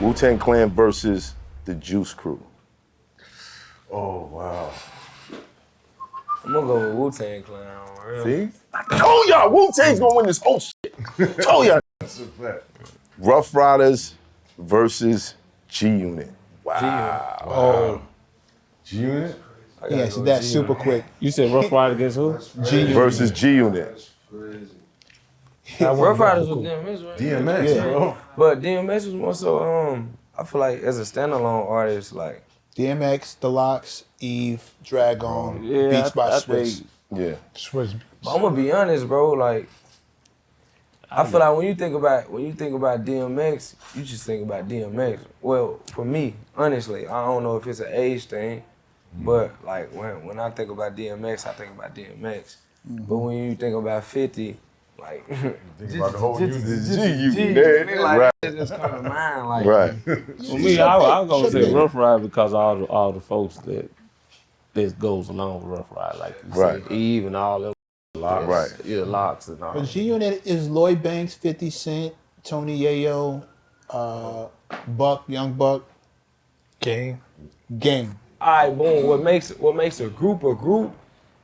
Wu-Tang Clan versus the Juice Crew. Oh, wow. I'm gonna go with Wu-Tang Clan. See? I told y'all Wu-Tang's gonna win this whole shit. Told y'all. That's a fact. Rough Riders versus G-Unit. Wow. Oh. G-Unit? He answered that super quick. You said Rough Rider against who? G-Unit. Versus G-Unit. Rough Riders was DMX, right? DMX, Yeah. bro. But DMX was more so, I feel like as a standalone artist, like, DMX, The Lox, Eve, Dragon, Yeah, Beats by I Swiss. think- Yeah. Swiss. but I'm gonna be honest, bro, like, I feel like when you think about DMX, you just think about DMX. Well, for me, honestly, I don't know if it's an age thing, but like when I think about DMX, I think about DMX. But when you think about 50, like Think about the whole unit. G-Unit. like Right. it just come to mind, like Right. For me, I'm gonna say Rough Rider because all the folks that goes along with Rough Rider, like you Right. said, Eve and all them Locks, Right. yeah, Locks and all. But G-Unit is Lloyd Banks, 50 Cent, Tony Yayo, Buck, Young Buck. Game. all right, boom. What makes a group?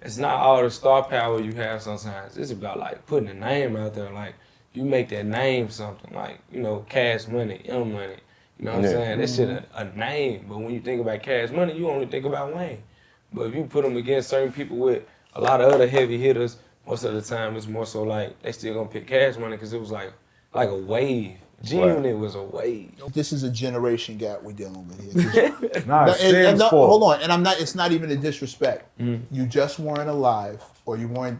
It's not all the star power you have sometimes. It's about like putting a name out there. Like you make that name something. Like, you know, Cash Money, Young Money. You know what I'm saying? That shit a name. But when you think about Cash Money, you only think about Wayne. But if you put them against certain people with a lot of other heavy hitters, most of the time it's more so like they still gonna pick Cash Money because it was like a wave. G-Unit was a wave. This is a generation gap we're dealing with here. Nah, it's Sam's fault. Hold on, and it's not even a disrespect. You just weren't alive, or you weren't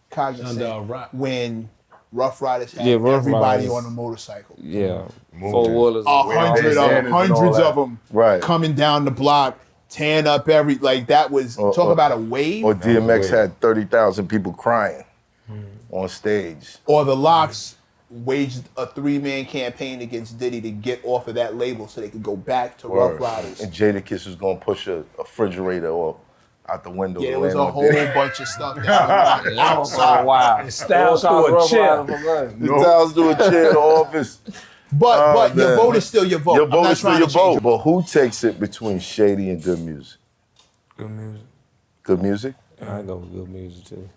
cognizant when Rough Riders had Rough everybody Riders. on a motorcycle. Yeah, four-wheelers. Hundreds of them Right. coming down the block, tearing up that was, talk about a wave. Or DMX had 30,000 people crying on stage. Or the Lox waged a 3-man campaign against Diddy to get off of that label so they could go back to Rough Riders. And Jadakiss was gonna push a refrigerator or out the window. Yeah, to it was land a on whole Diddy. bunch of stuff that was outside. Wow. Styles through a chair. The Styles do a chair in the office. But your man. vote is still your vote. Your I'm vote not is still trying your to change vote. But who takes it between Shady and good music? Good music. Good music? I go with good music too.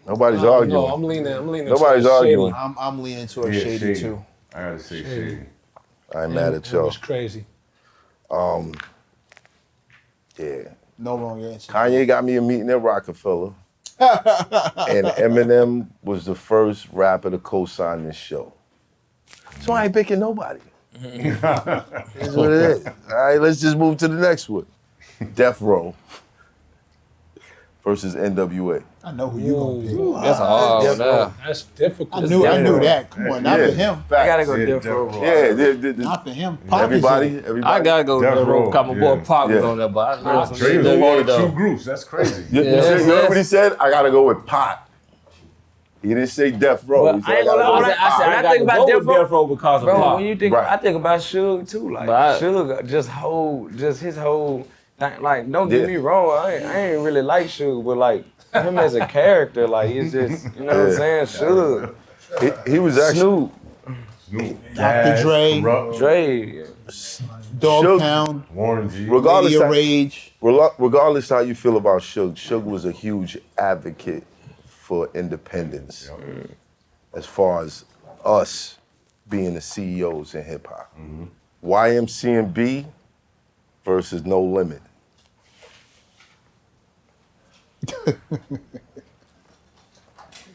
Nobody's arguing. No, I'm leaning. Nobody's towards arguing. Shady. I'm leaning towards Shady too. I gotta say Shady. I ain't mad at y'all. It's crazy. Yeah. No wrong answer. Kanye got me a meeting at Rockefeller. And Eminem was the first rapper to co-sign this show. So I ain't picking nobody. That's what it is. All right, let's just move to the next one. Death Row versus N.W.A. I know who you gonna pick. That's hard. Death Row. That's difficult. I knew that. Come on, not for him. I gotta go Death Row. Yeah, Not for him. Pop is everybody. in. I gotta go with Death Death Row. Row, Cause my boy yeah. Pop was Yeah. on that, but I know Trey was part of 2 groups. That's crazy. You heard what he said? I gotta go with Pot. He didn't say Death Row. Well, He said, I ain't gonna gotta go lie, with I Pot. said, I think about Death Row because of Bro, Pop. when you think, Right. I think about Suge too. Like But Suge, just his whole thing. Like, don't get me wrong, I ain't really like Suge, but like him as a character, like it's just, you know what I'm saying? Suge, He was actually Snoop, Dr. Dre, Dre. Dogtown, Warren G. regardless Lady of how, Rage. regardless how you feel about Suge, Suge was a huge advocate for independence as far as us being the CEOs in hip hop. YMCMB versus No Limit.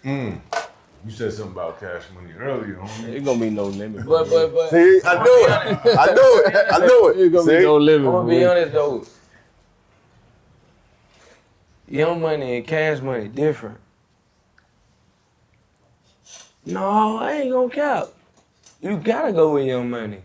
You said something about Cash Money earlier, homie. It's gonna be No Limit. But See, I knew it. I knew it. It's gonna be See? No Limit. I'm gonna be boy. honest though. Young Money and Cash Money different. No, I ain't gonna cap. You gotta go with Young Money.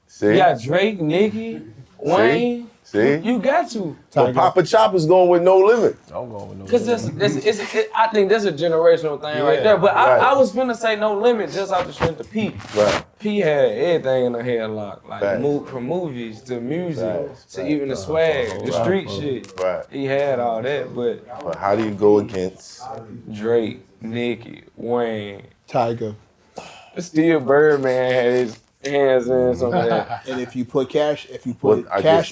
See? You got Drake, Nicki, Wayne. See? You got to. But Papa Chopper's going with No Limit. I'm going with No Cause I think that's a generational thing right there. But right. I was finna say No Limit just off the strength of P. Right. P had everything in the headlock, like Facts. from movies to music Facts. to even the swag, the street shit. Right. He had all that, but But how do you go against? Drake, Nicki, Wayne, Tiger. Still Birdman had his hands in some of that. And if you put cash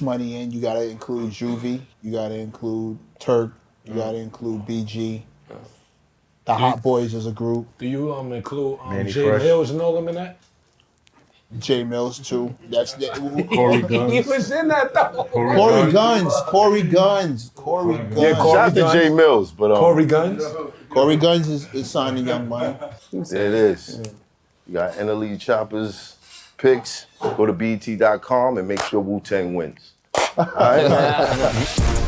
money in, you gotta include Juvie, you gotta include Turk, you gotta include BG. The Hot Boys as a group. Do you include Manny Jay Fresh. Mills and all them in that? J Mills too. That's the Corey Guns. He was in that though. Corey Guns. Yeah, Shout out to Jay Mills, but Corey Guns. Corey Guns is signing Young Money. there it is. You got NLE Choppa's picks. Go to BET.com and make sure Wu-Tang wins. All right?